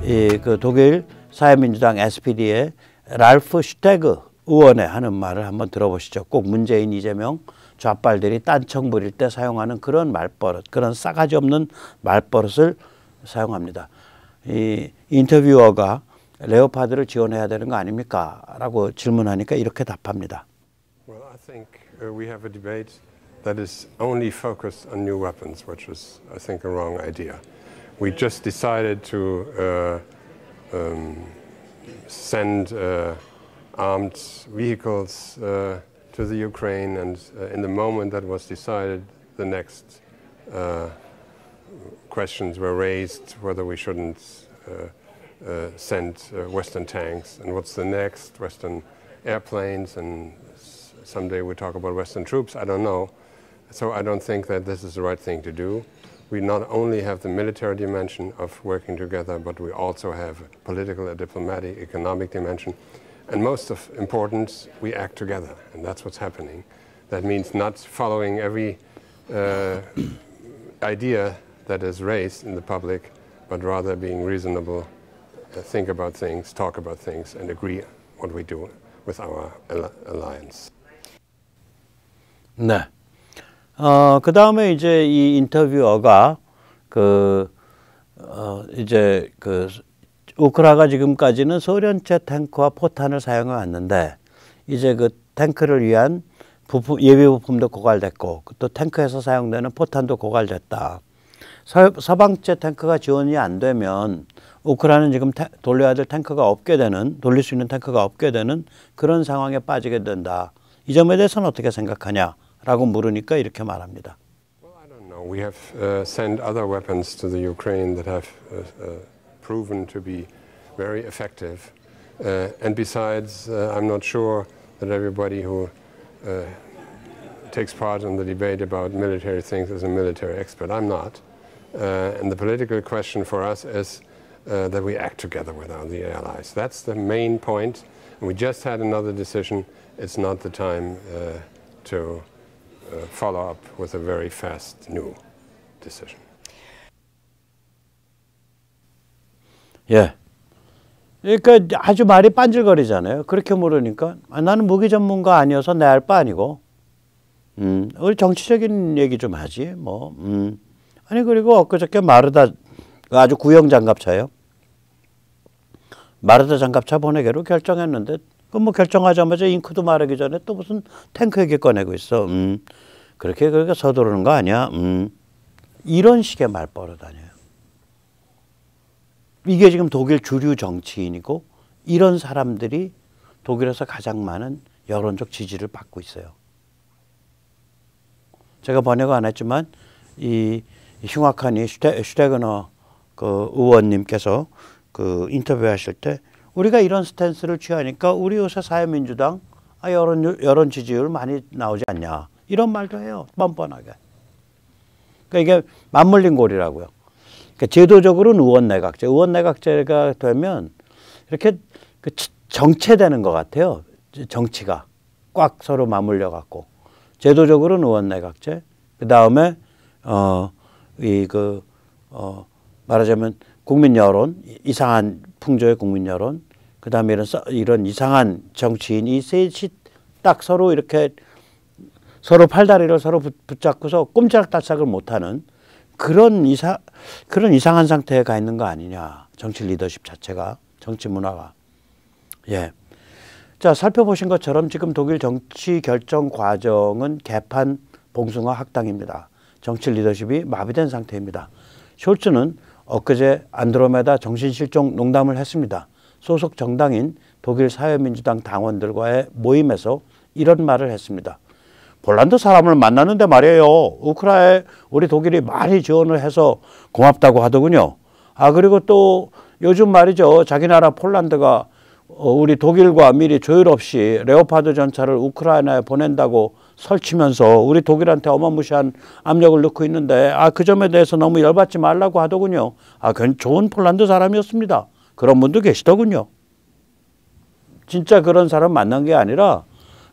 그 독일 사회민주당 SPD의 랄프 슈테그 의원의 하는 말을 한번 들어보시죠. 꼭 문재인, 이재명 좌빨들이 딴청 부릴 때 사용하는 그런 말버릇, 그런 싸가지 없는 말버릇을 사용합니다. 이 인터뷰어가 레오파드를 지원해야 되는 거 아닙니까? 라고 질문하니까 이렇게 답합니다. Well, I think we have a debate that is only focused on new weapons, which is, I think, a wrong idea. We just decided to send armed vehicles to the Ukraine, and in the moment that was decided, the next questions were raised whether we shouldn't send Western tanks, and what's the next, Western airplanes, and someday we talk about Western troops, I don't know. So I don't think that this is the right thing to do. We not only have the military dimension of working together, but we also have a political, a diplomatic, economic dimension. And most of importance, we act together, and that's what's happening. That means not following every idea that is raised in the public, but rather being reasonable, think about things, talk about things, and agree what we do with our alliance. 네. 그 다음에 이제 이 인터뷰어가 이제 우크라이나가 지금까지는 소련제 탱크와 포탄을 사용해 왔는데 이제 그 탱크를 위한 부품, 예비 부품도 고갈됐고 또 탱크에서 사용되는 포탄도 고갈됐다. 서방제 탱크가 지원이 안 되면 우크라이나는 지금 돌려야 될 탱크가 없게 되는, 돌릴 수 있는 탱크가 없게 되는 그런 상황에 빠지게 된다. 이 점에 대해서는 어떻게 생각하냐라고 물으니까 이렇게 말합니다. Well, I don't know. We have sent other weapons to the Ukraine that have proven to be very effective. And besides, I'm not sure that everybody who takes part in the debate about military things is a military expert. I'm not. And the political question for us is that we act together with our allies. That's the main point. And we just had another decision. It's not the time to follow up with a very fast new decision. 예. 그러니까 아주 말이 빤질거리잖아요. 그렇게 물으니까 나는 무기 전문가 아니어서 내 알 바 아니고 우리 정치적인 얘기 좀 하지 뭐. 아니 그리고 엊그저께 마르다 아주 구형 장갑차예요. 마르다 장갑차 보내기로 결정했는데 그 뭐 결정하자마자 잉크도 마르기 전에 또 무슨 탱크 얘기 꺼내고 있어. 그렇게 서두르는 거 아니야. 이런 식의 말버릇 아니에요. 이게 지금 독일 주류 정치인이고 이런 사람들이 독일에서 가장 많은 여론적 지지를 받고 있어요. 제가 번역을 안 했지만 이 흉악한 슈테그너 그 의원님께서 그 인터뷰하실 때 우리가 이런 스탠스를 취하니까 우리 요새 사회민주당 여론 지지율 많이 나오지 않냐 이런 말도 해요. 뻔뻔하게. 그러니까 이게 맞물린 골이라고요. 그러니까 제도적으로는 의원 내각제가 되면 이렇게 정체되는 것 같아요. 정치가 꽉 서로 맞물려 갖고 제도적으로는 의원 내각제. 그 다음에 말하자면 국민 여론, 이상한 풍조의 국민 여론, 그 다음에 이런 이상한 정치인 이 셋이 딱 서로 이렇게 서로 팔다리를 서로 붙잡고서 꼼짝달싹을 못하는 그런 이상한 상태에 가 있는 거 아니냐. 정치 리더십 자체가, 정치 문화가. 예. 자, 살펴보신 것처럼 지금 독일 정치 결정 과정은 개판, 봉숭아 학당입니다. 정치 리더십이 마비된 상태입니다. 숄츠는 엊그제 안드로메다 정신실종 농담을 했습니다. 소속 정당인 독일 사회민주당 당원들과의 모임에서 이런 말을 했습니다. 폴란드 사람을 만나는데 말이에요. 우크라이나에 우리 독일이 많이 지원을 해서 고맙다고 하더군요. 그리고 또 요즘 말이죠. 자기 나라 폴란드가 우리 독일과 미리 조율 없이 레오파드 전차를 우크라이나에 보낸다고 설치면서 우리 독일한테 어마무시한 압력을 넣고 있는데 그 점에 대해서 너무 열받지 말라고 하더군요. 좋은 폴란드 사람이었습니다. 그런 분도 계시더군요. 진짜 그런 사람 만난 게 아니라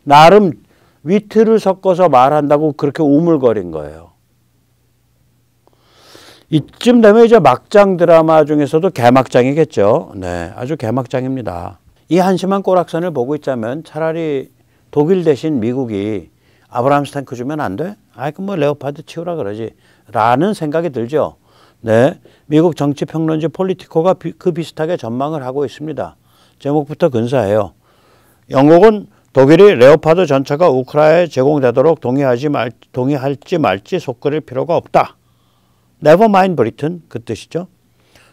나름 위트를 섞어서 말한다고 그렇게 우물거린 거예요. 이쯤 되면 이제 막장 드라마 중에서도 개막장이겠죠. 네, 아주 개막장입니다. 이 한심한 꼬락선을 보고 있자면 차라리 독일 대신 미국이 아브라함스 탱크 주면 안 돼? 아이, 그 뭐 레오파드 치우라 그러지. 라는 생각이 들죠. 네, 미국 정치평론지 폴리티코가 그 비슷하게 전망을 하고 있습니다. 제목부터 근사해요. 영국은 독일이 레오파드 전차가 우크라이나에 제공되도록 동의할지 말지 속그릴 필요가 없다. Never mind Britain, 그 뜻이죠.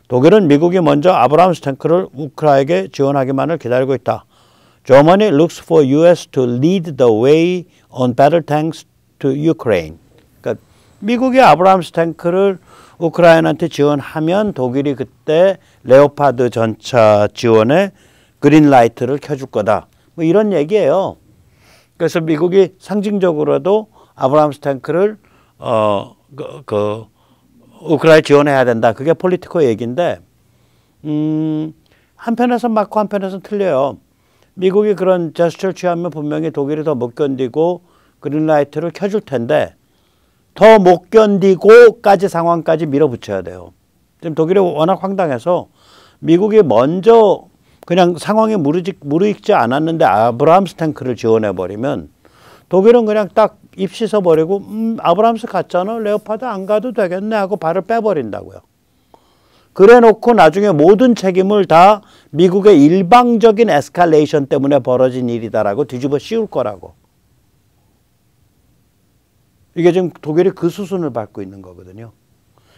독일은 미국이 먼저 아브라함스 탱크를 우크라이나에게 지원하기만을 기다리고 있다. Germany looks for US to lead the way on battle tanks to Ukraine. 그러니까 미국이 아브라함스 탱크를 우크라이나한테 지원하면 독일이 그때 레오파드 전차 지원에 그린라이트를 켜줄 거다. 뭐 이런 얘기예요. 그래서 미국이 상징적으로도 아브라함스 탱크를 우크라이나에 지원해야 된다. 그게 폴리티코 얘기인데 한편에서 맞고 한편에서 틀려요. 미국이 그런 제스처를 취하면 분명히 독일이 더 못 견디고 그린라이트를 켜줄 텐데 더 못 견디고까지 상황까지 밀어붙여야 돼요. 지금 독일이 워낙 황당해서 미국이 먼저 그냥 상황에 무르익지 않았는데 아브라함스 탱크를 지원해버리면 독일은 그냥 딱 입 씻어버리고 아브라함스 갔잖아. 레오파드 안 가도 되겠네 하고 발을 빼버린다고요. 그래 놓고 나중에 모든 책임을 다 미국의 일방적인 에스컬레이션 때문에 벌어진 일이다라고 뒤집어 씌울 거라고. 이게 지금 독일이 그 수순을 밟고 있는 거거든요.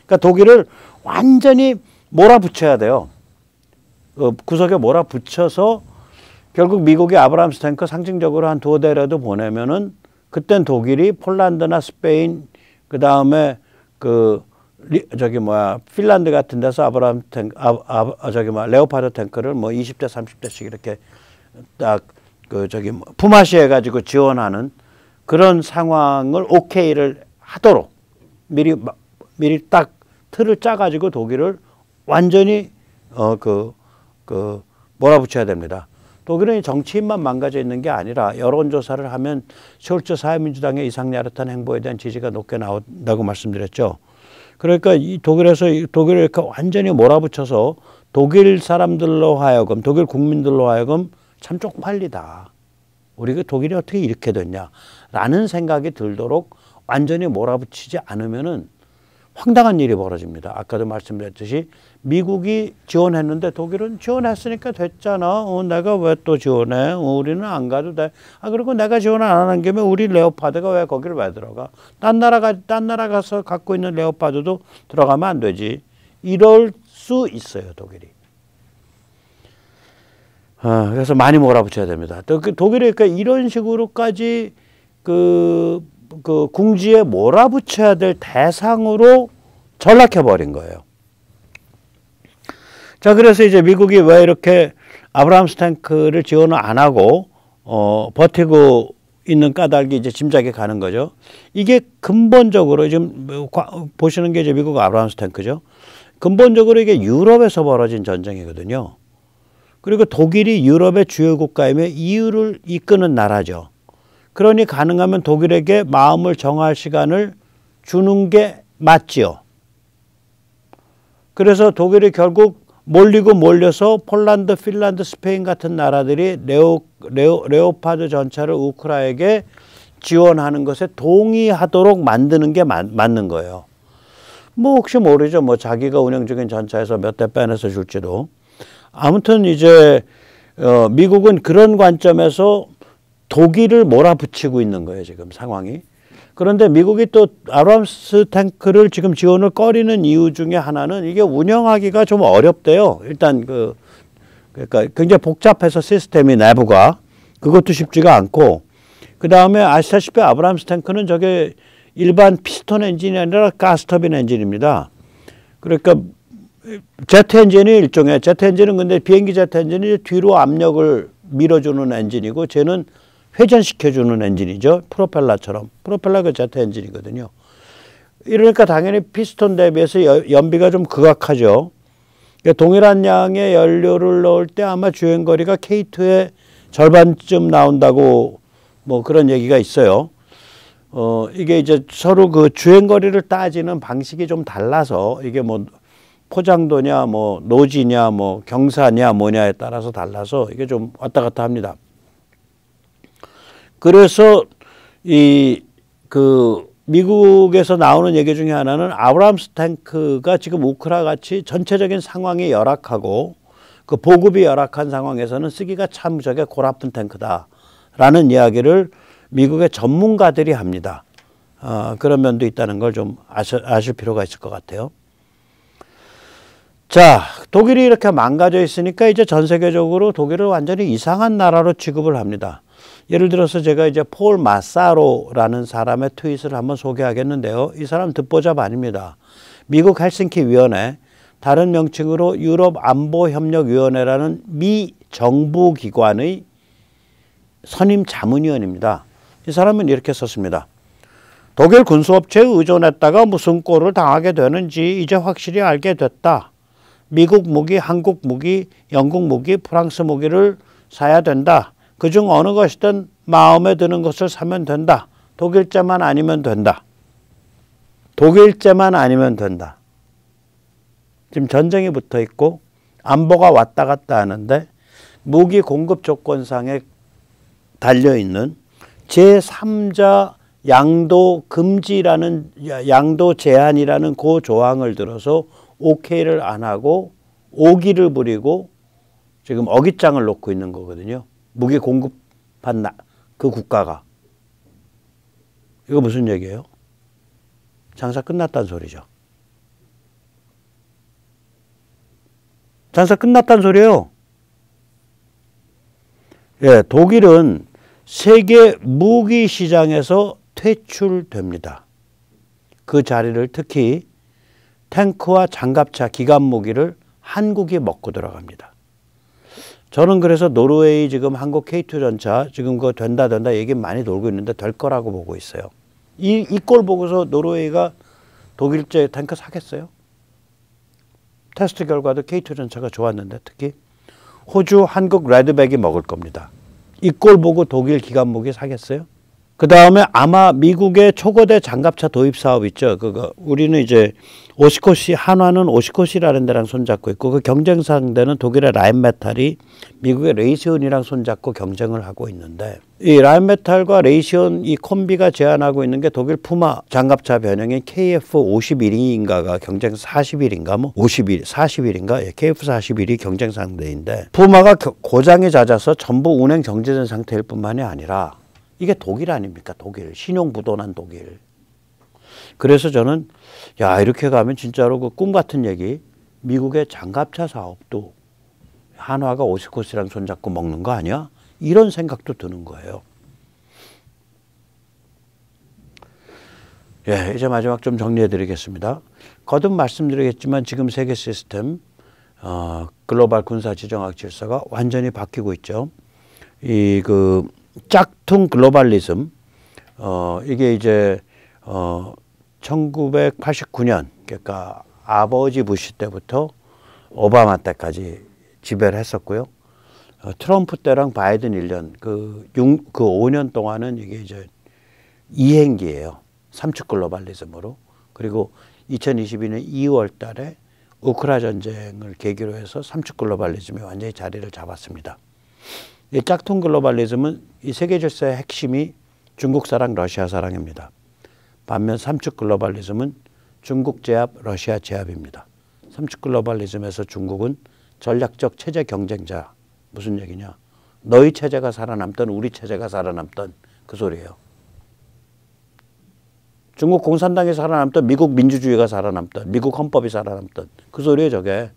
그러니까 독일을 완전히 몰아붙여야 돼요. 구석에 몰아붙여서 결국 미국이 아브라함스 탱크 상징적으로 한 2대라도 보내면은 그땐 독일이 폴란드나 스페인 그다음에 핀란드 같은 데서 아브라함 탱크 레오파드 탱크를 뭐 20대 30대씩 이렇게 딱 품앗이 해가지고 지원하는 그런 상황을 오케이를 하도록 미리 딱 틀을 짜가지고 독일을 완전히 몰아붙여야 됩니다. 독일은 정치인만 망가져 있는 게 아니라 여론조사를 하면 숄츠 사회민주당의 이상야릇한 행보에 대한 지지가 높게 나온다고 말씀드렸죠. 그러니까 이 독일을 이렇게 완전히 몰아붙여서 독일 사람들로 하여금, 독일 국민들로 하여금 참 쪽팔리다. 우리가 독일이 어떻게 이렇게 됐냐라는 생각이 들도록 완전히 몰아붙이지 않으면은 황당한 일이 벌어집니다. 아까도 말씀드렸듯이 미국이 지원했는데 독일은 지원했으니까 됐잖아. 내가 왜 또 지원해? 우리는 안 가도 돼. 그리고 내가 지원을 안 하는 김에 우리 레오파드가 왜 거기를 왜 들어가? 딴 나라 가서 갖고 있는 레오파드도 들어가면 안 되지. 이럴 수 있어요, 독일이. 그래서 많이 몰아붙여야 됩니다. 독일이 그러니까 이런 식으로까지 궁지에 몰아붙여야 될 대상으로 전락해버린 거예요. 자, 그래서 이제 미국이 왜 이렇게 아브라함스 탱크를 지원을 안 하고 버티고 있는 까닭이 이제 짐작이 가는 거죠. 이게 근본적으로 지금 보시는 게 이제 미국 아브라함스 탱크죠. 근본적으로 이게 유럽에서 벌어진 전쟁이거든요. 그리고 독일이 유럽의 주요 국가이며 EU를 이끄는 나라죠. 그러니 가능하면 독일에게 마음을 정할 시간을 주는 게 맞지요. 그래서 독일이 결국 몰려서 폴란드, 핀란드, 스페인 같은 나라들이 레오파드 전차를 우크라이나에게 지원하는 것에 동의하도록 만드는 게 맞는 거예요. 뭐 혹시 모르죠. 뭐 자기가 운영 중인 전차에서 몇 대 빼내서 줄지도. 아무튼 이제 미국은 그런 관점에서 독일을 몰아붙이고 있는 거예요, 지금 상황이. 그런데 미국이 또 아브라함스 탱크를 지금 지원을 꺼리는 이유 중에 하나는 이게 운영하기가 좀 어렵대요. 일단 그러니까 굉장히 복잡해서 시스템이 내부가 그것도 쉽지가 않고, 그 다음에 아시다시피 아브라함스 탱크는 저게 일반 피스톤 엔진이 아니라 가스터빈 엔진입니다. 그러니까 제트 엔진이 일종의, 제트 엔진은 근데 비행기 제트 엔진이 뒤로 압력을 밀어주는 엔진이고, 쟤는 회전시켜주는 엔진이죠. 프로펠러처럼. 프로펠러가 제트 엔진이거든요. 이러니까 당연히 피스톤 대비해서 연비가 좀 극악하죠. 그러니까 동일한 양의 연료를 넣을 때 아마 주행거리가 K2의 절반쯤 나온다고 뭐 그런 얘기가 있어요. 이게 이제 서로 그 주행거리를 따지는 방식이 좀 달라서 이게 뭐 포장도냐, 뭐 노지냐, 뭐 경사냐, 뭐냐에 따라서 달라서 이게 좀 왔다 갔다 합니다. 그래서 미국에서 나오는 얘기 중에 하나는 아브람스 탱크가 지금 우크라 같이 전체적인 상황이 열악하고 그 보급이 열악한 상황에서는 쓰기가 참 저게 골아픈 탱크다라는 이야기를 미국의 전문가들이 합니다. 그런 면도 있다는 걸 좀 아실 필요가 있을 것 같아요. 자, 독일이 이렇게 망가져 있으니까 이제 전 세계적으로 독일을 완전히 이상한 나라로 취급을 합니다. 예를 들어서 제가 이제 폴 마사로라는 사람의 트윗을 한번 소개하겠는데요. 이 사람 듣보잡 아닙니다. 미국 헬싱키 위원회, 다른 명칭으로 유럽 안보협력위원회라는 미 정부 기관의 선임 자문위원입니다. 이 사람은 이렇게 썼습니다. 독일 군수업체에 의존했다가 무슨 꼴을 당하게 되는지 이제 확실히 알게 됐다. 미국 무기, 한국 무기, 영국 무기, 프랑스 무기를 사야 된다. 그중 어느 것이든 마음에 드는 것을 사면 된다. 독일제만 아니면 된다. 독일제만 아니면 된다. 지금 전쟁이 붙어 있고 안보가 왔다 갔다 하는데 무기 공급 조건상에 달려있는 제3자 양도 금지라는 양도 제한이라는 그 조항을 들어서 오케이를 안 하고 오기를 부리고 지금 어깃장을 놓고 있는 거거든요. 무기 공급한 그 국가가. 이거 무슨 얘기예요? 장사 끝났다는 소리죠. 장사 끝났다는 소리예요. 예, 독일은 세계 무기 시장에서 퇴출됩니다. 그 자리를 특히 탱크와 장갑차, 기관 무기를 한국이 먹고 들어갑니다. 저는 그래서 노르웨이 지금 한국 K2 전차 지금 그거 된다 얘기 많이 돌고 있는데 될 거라고 보고 있어요. 이 꼴 보고서 노르웨이가 독일제 탱크 사겠어요? 테스트 결과도 K2 전차가 좋았는데 특히 호주, 한국 레드백이 먹을 겁니다. 이 꼴 보고 독일 기관 무기 사겠어요? 그 다음에 아마 미국의 초거대 장갑차 도입 사업 있죠. 그거 우리는 이제 오시코시, 한화는 오시코시라는 데랑 손잡고 있고 그 경쟁 상대는 독일의 라인메탈이 미국의 레이시온이랑 손잡고 경쟁을 하고 있는데 이 라인메탈과 레이시온 이 콤비가 제안하고 있는 게 독일 푸마 장갑차 변형인 KF51인가가 경쟁 40일인가 뭐 50일, 40일인가 예, KF41이 경쟁 상대인데 푸마가 고장이 잦아서 전부 운행 정지된 상태일 뿐만이 아니라 이게 독일 아닙니까? 독일. 신용부도난 독일. 그래서 저는 야 이렇게 가면 진짜로 그 꿈 같은 얘기 미국의 장갑차 사업도 한화가 오시코시랑 손잡고 먹는 거 아니야? 이런 생각도 드는 거예요. 예, 이제 마지막 좀 정리해 드리겠습니다. 거듭 말씀드리겠지만 지금 세계 시스템 글로벌 군사 지정학 질서가 완전히 바뀌고 있죠. 짝퉁 글로벌리즘, 이게 이제, 1989년, 그러니까 아버지 부시 때부터 오바마 때까지 지배를 했었고요. 트럼프 때랑 바이든 1년, 그 5년 동안은 이게 이제 이행기예요. 삼축 글로벌리즘으로. 그리고 2022년 2월 달에 우크라 전쟁을 계기로 해서 삼축 글로벌리즘이 완전히 자리를 잡았습니다. 이 짝퉁 글로벌리즘은 이 세계 질서의 핵심이 중국 사랑, 러시아 사랑입니다. 반면 삼축 글로벌리즘은 중국 제압, 러시아 제압입니다. 삼축 글로벌리즘에서 중국은 전략적 체제 경쟁자. 무슨 얘기냐? 너희 체제가 살아남던 우리 체제가 살아남던 그 소리예요. 중국 공산당이 살아남던 미국 민주주의가 살아남던 미국 헌법이 살아남던 그 소리예요. 저게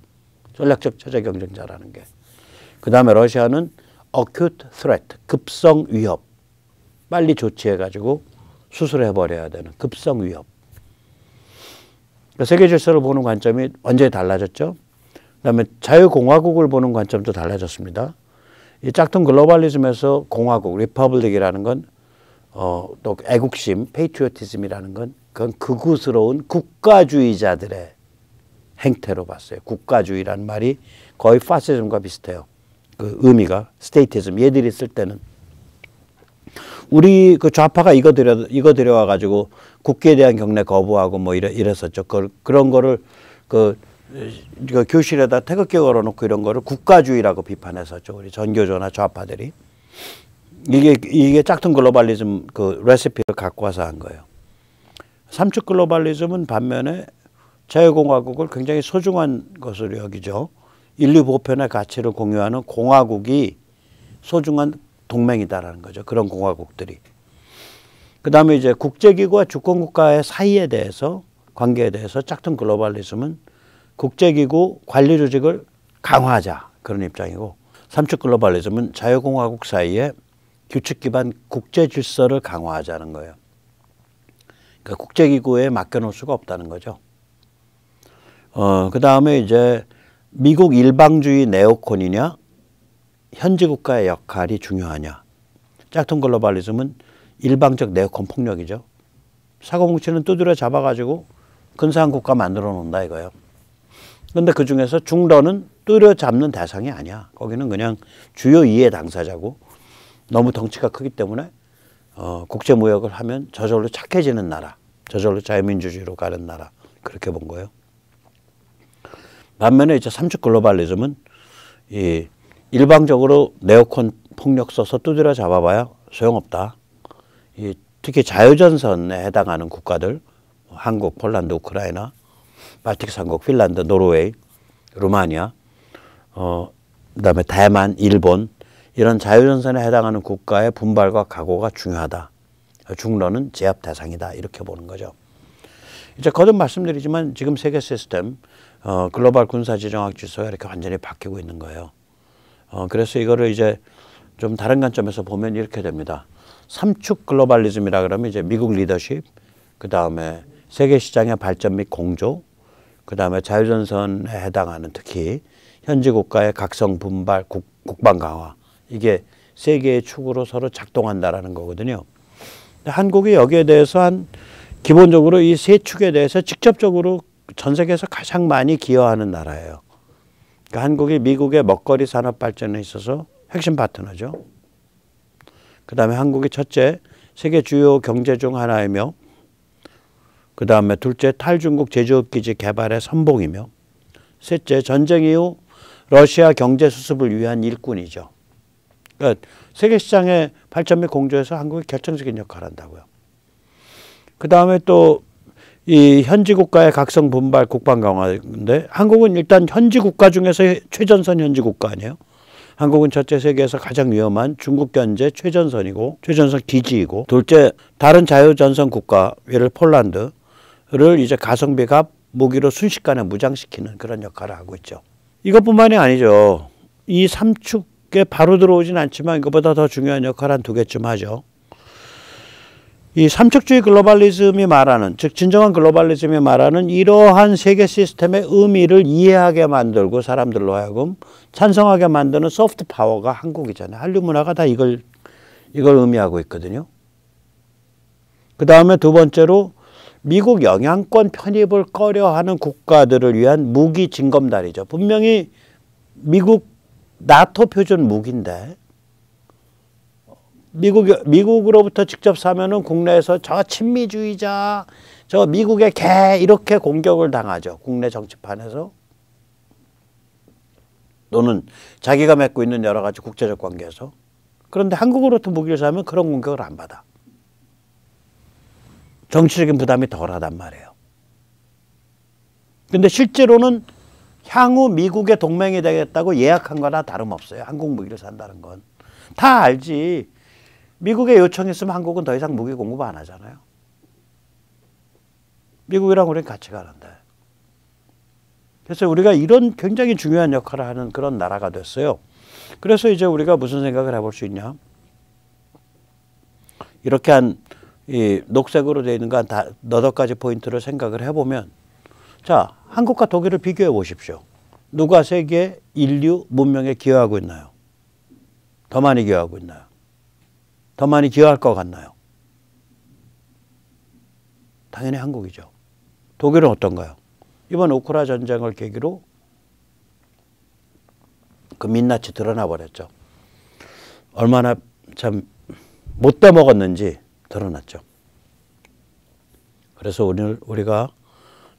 전략적 체제 경쟁자라는 게. 그 다음에 러시아는 acute threat, 급성 위협. 빨리 조치해가지고 수술해버려야 되는 급성 위협. 그러니까 세계 질서를 보는 관점이 완전히 달라졌죠. 그다음에 자유공화국을 보는 관점도 달라졌습니다. 이 짝퉁 글로벌리즘에서 공화국, 리퍼블릭이라는 건 또 애국심, 페이트리오티즘이라는 건 그건 극우스러운 국가주의자들의 행태로 봤어요. 국가주의라는 말이 거의 파시즘과 비슷해요. 그 의미가 스테이티즘 얘들이 쓸 때는 우리 그 좌파가 이거 들여와 가지고 국기에 대한 경례 거부하고 뭐 이랬었죠. 그런 거를 그 교실에다 태극기 걸어놓고 이런 거를 국가주의라고 비판했었죠. 우리 전교조나 좌파들이. 이게 짝퉁 글로벌리즘 그 레시피를 갖고 와서 한 거예요. 삼축 글로벌리즘은 반면에 자유공화국을 굉장히 소중한 것으로 여기죠. 인류 보편의 가치를 공유하는 공화국이 소중한 동맹이다라는 거죠. 그런 공화국들이. 그 다음에 이제 국제기구와 주권국가의 사이에 대해서 관계에 대해서 짝퉁 글로벌리즘은 국제기구 관리 조직을 강화하자 그런 입장이고, 삼축 글로벌리즘은 자유공화국 사이에 규칙 기반 국제 질서를 강화하자는 거예요. 그러니까 국제기구에 맡겨놓을 수가 없다는 거죠. 그 다음에 이제 미국 일방주의 네오콘이냐 현지 국가의 역할이 중요하냐. 짝퉁 글로벌리즘은 일방적 네오콘 폭력이죠. 사고뭉치는 두드려 잡아가지고 근사한 국가 만들어 놓는다 이거예요. 그런데 그 중에서 중러는 두드려 잡는 대상이 아니야. 거기는 그냥 주요 2의 당사자고, 너무 덩치가 크기 때문에 국제무역을 하면 저절로 착해지는 나라, 저절로 자유민주주의로 가는 나라, 그렇게 본 거예요. 반면에 이제 삼축 글로벌리즘은 이 일방적으로 네오콘 폭력 써서 두드려 잡아봐야 소용없다. 특히 자유전선에 해당하는 국가들, 한국, 폴란드, 우크라이나, 발틱 3국, 핀란드, 노르웨이, 루마니아, 그다음에 대만, 일본, 이런 자유전선에 해당하는 국가의 분발과 각오가 중요하다. 중러는 제압 대상이다. 이렇게 보는 거죠. 이제 거듭 말씀드리지만 지금 세계 시스템, 글로벌 군사지정학 질서가 이렇게 완전히 바뀌고 있는 거예요. 그래서 이거를 이제 좀 다른 관점에서 보면 이렇게 됩니다. 삼축 글로벌리즘이라 그러면 이제 미국 리더십, 그 다음에 세계 시장의 발전 및 공조, 그 다음에 자유전선에 해당하는 특히 현지 국가의 각성 분발, 국방 강화, 이게 세 개의 축으로 서로 작동한다라는 거거든요. 한국이 여기에 대해서 기본적으로 이 세 축에 대해서 직접적으로 전 세계에서 가장 많이 기여하는 나라예요. 그러니까 한국이 미국의 먹거리 산업 발전에 있어서 핵심 파트너죠. 그 다음에 한국이 첫째, 세계 주요 경제 중 하나이며, 그 다음에 둘째, 탈중국 제조업기지 개발의 선봉이며, 셋째, 전쟁 이후 러시아 경제 수습을 위한 일꾼이죠. 그러니까 세계 시장의 발전 및 공조에서 한국이 결정적인 역할을 한다고요. 그 다음에 또 이 현지 국가의 각성 분발 국방 강화인데, 한국은 일단 현지 국가 중에서 최전선 현지 국가 아니에요. 한국은 첫째, 세계에서 가장 위험한 중국 견제 최전선이고, 최전선 기지이고, 둘째, 다른 자유전선 국가, 예를 폴란드를 이제 가성비 갑 무기로 순식간에 무장시키는 그런 역할을 하고 있죠. 이것뿐만이 아니죠. 이 삼축에 바로 들어오진 않지만 이것보다 더 중요한 역할을 한 2개쯤 하죠. 이 삼축주의 글로벌리즘이 말하는, 즉 진정한 글로벌리즘이 말하는 이러한 세계 시스템의 의미를 이해하게 만들고 사람들로 하여금 찬성하게 만드는 소프트 파워가 한국이잖아요. 한류 문화가 다 이걸 의미하고 있거든요. 그 다음에 두 번째로 미국 영향권 편입을 꺼려하는 국가들을 위한 무기 징검다리죠. 분명히 미국 나토 표준 무기인데 미국으로부터 직접 사면은 국내에서 저 친미주의자, 저 미국의 개 이렇게 공격을 당하죠. 국내 정치판에서. 또는 자기가 맺고 있는 여러 가지 국제적 관계에서. 그런데 한국으로부터 무기를 사면 그런 공격을 안 받아. 정치적인 부담이 덜하단 말이에요. 근데 실제로는 향후 미국의 동맹이 되겠다고 예약한 거나 다름없어요. 한국 무기를 산다는 건. 다 알지. 미국에 요청이 있으면 한국은 더 이상 무기 공급 안 하잖아요. 미국이랑 우리는 같이 가는데. 그래서 우리가 이런 굉장히 중요한 역할을 하는 그런 나라가 됐어요. 그래서 이제 우리가 무슨 생각을 해볼 수 있냐. 이렇게 이 녹색으로 되어 있는 거 한 8가지 포인트를 생각을 해보면, 자, 한국과 독일을 비교해 보십시오. 누가 세계 인류 문명에 기여하고 있나요? 더 많이 기여하고 있나요? 더 많이 기여할 것 같나요? 당연히 한국이죠. 독일은 어떤가요? 이번 우크라이나 전쟁을 계기로 그 민낯이 드러나 버렸죠. 얼마나 참 못 떼먹었는지 드러났죠. 그래서 오늘 우리가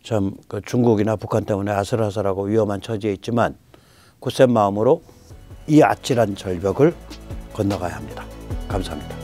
참 그 중국이나 북한 때문에 아슬아슬하고 위험한 처지에 있지만 굳센 마음으로 이 아찔한 절벽을 건너가야 합니다. 감사합니다.